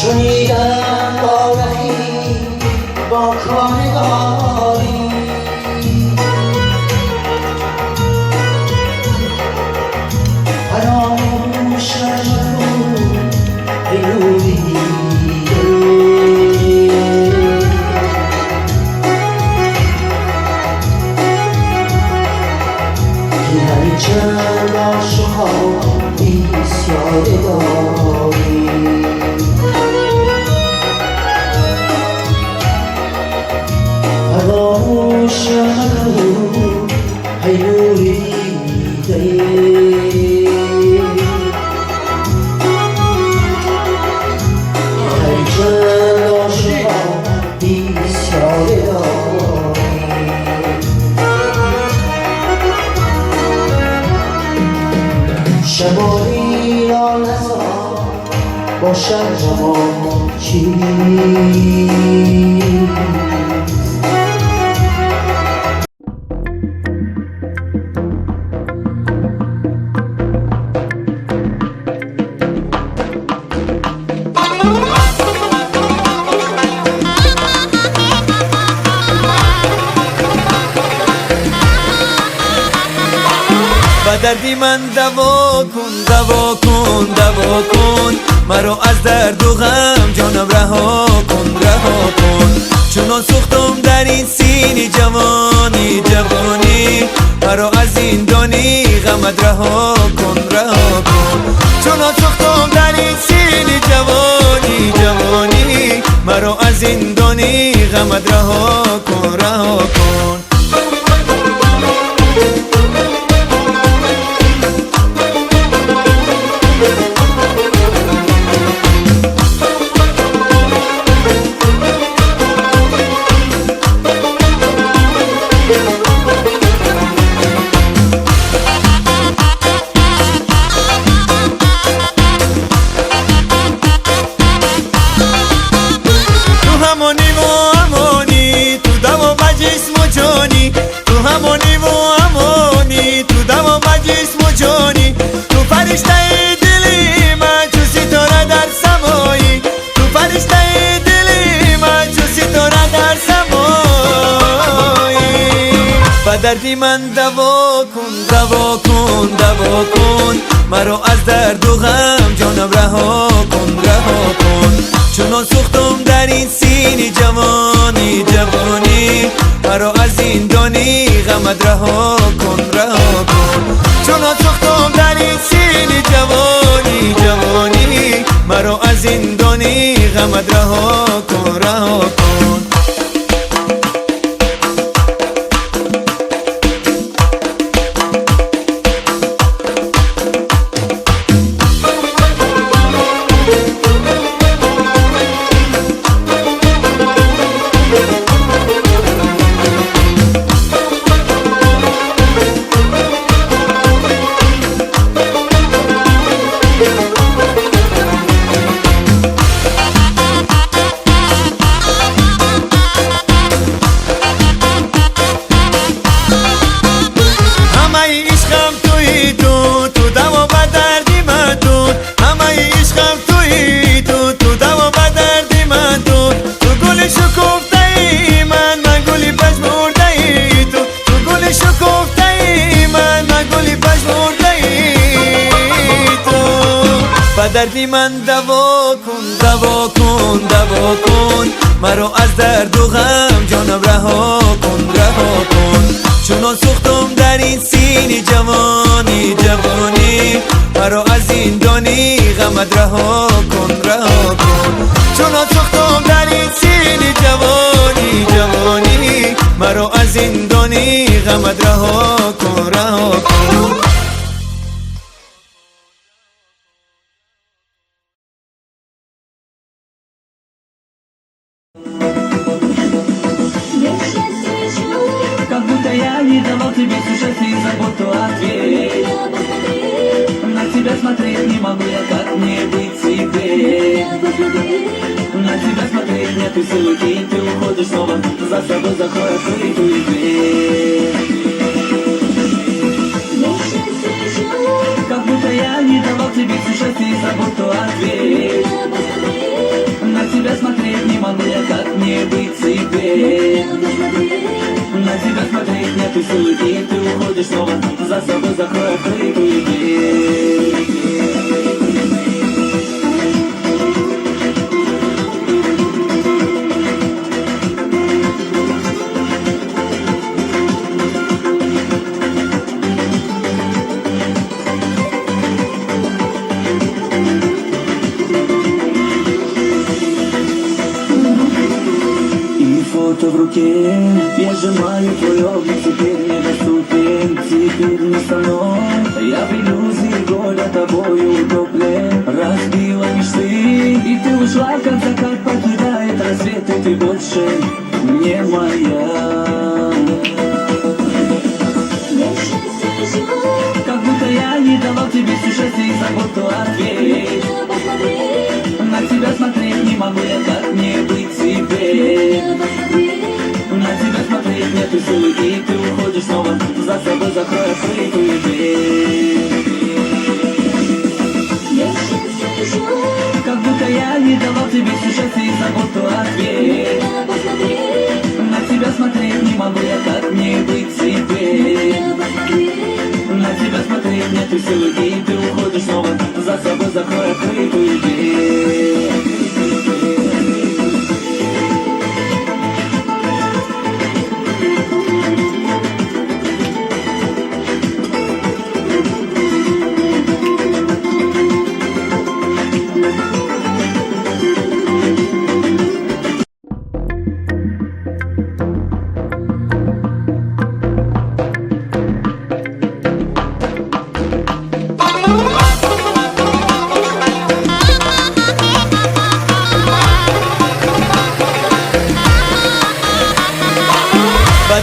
شنیدم با رخی با کارگاری فراموشش کن ای نوری که هر چند عاشقا بسیار داری فراموش نکن ای نوری هر چند عاشقا بسیار داری شبانی را نزار باشد جوان چی دردی من دوا کن دوا کن دوا کن مرا از درد و غم جانم رها کن رها کن چون سوختم در این سینی جوانی جوانی مرا از این دانی غمت رها کن رها کن چون سوختم در این سینی جوانی جوانی مرا از این دانی غمت رها کن رها کن دردی من دوا کن دوا کن دوا کن مرا از درد و غم جانم رها کن رها کن چون سوختم در این سینی جوانی جوانی مرا از این دانی غمت رها کن رها کن چون سوختم در این سینی جوانی جوانی مرا از این دانی غمت رها کن رها کن دردی من دوا کن دوا کن دوا کن مرا از درد و غم جانم رها کن رها کن چون سوختم در این سینی جوانی جوانی مرا از این دانی غمت رها کن رها کن چون سوختم در این سینی جوانی جوانی مرا از این دانی غمت رها کن رها کن Как будто я не давал тебе слушать и заботу ответ. На тебя смотреть не могу я, как мне быть теперь. На тебя смотреть нету силы, и ты уходишь снова. За собой закрой открытую дверь. Как будто я не давал тебе слушать и заботу ответ. На тебя смотреть не могу я, как мне быть теперь. На тебя смотреть нету силы, и ты уходишь снова. За собой закрой открытую дверь. Фото в руке, я сжимаю твой облик, теперь недоступен, теперь не со мной. Я в иллюзии года тобою утоплен, разбила мечты, и ты ушла, как закат покидает рассвет, и ты больше не моя. Как будто я не давал тебе сюжет и заботу ответ. На тебя смотреть не могу я, как мне быть теперь. На тебя смотреть нету силы, и ты уходишь снова. За собой закрой открытую дверь. Как будто я не давал тебе сюжет и заботу ответ. На тебя смотреть не могу я, как мне быть теперь. На тебя смотреть нету силы, и ты уходишь снова. За собой закрой открытую дверь.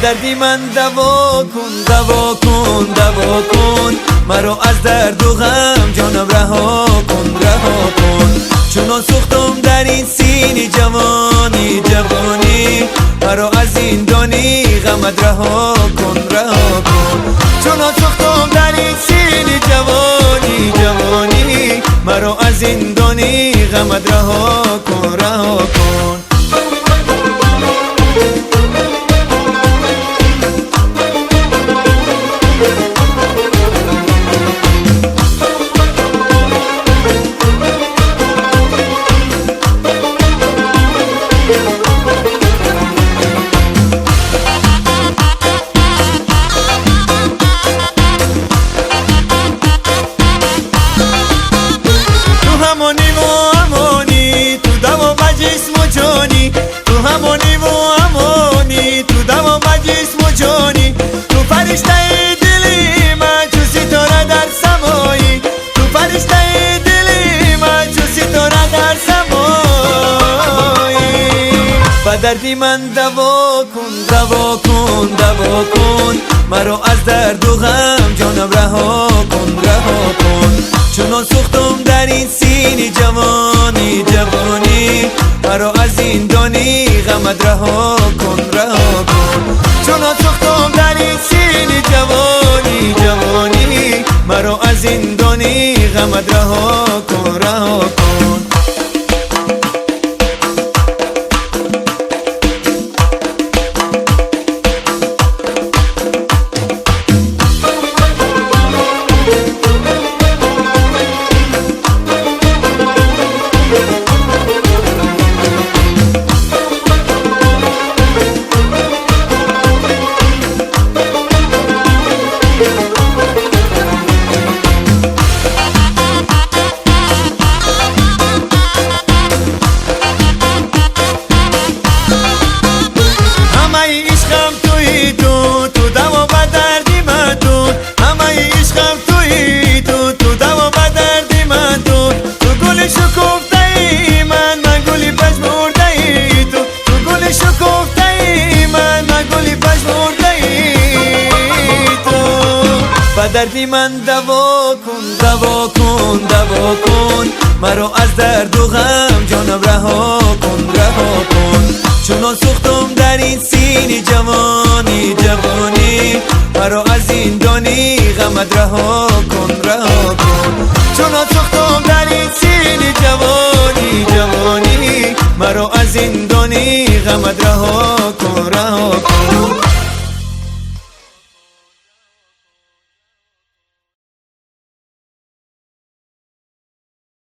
دردی من دوا کن دوا کن دوا کن مرا از درد و غم جانم رها کن رها کن چون سوختم در این سینی جوانی جوانی مرا از این دانی غمت رها کن رها کن چون سوختم در این سینی جوانی جوانی مرا از این دانی غمت رها کن رها کن دردی من دوا کن دوا کن دوا کن مرا از درد و غم جانم رها کن رها کن چون سوختم در این سینی جوانی جوانی مرا از این دانی غمت رها کن رها کن چون سوختم در این سینی جوانی جوانی مرا از این دانی غمت رها کن رها کن توی تو دوا به دردی من تو همه عشقم توی تو دوا به دردی من تو گل شکفته ای من گلی پژمرده ای تو گل شکفته ای من گلی پژمرده ای تو به دردی من دوا کن دوا کن دوا کن مرا از درد و غم جانم رها کن رها کن چون سوختم در این سینی جوانی جوانی مرا از این دانی غمت رها کن رها کن چون سوختم در این سینی جوانی جوانی مرا از این دانی غمت رها کن رها کن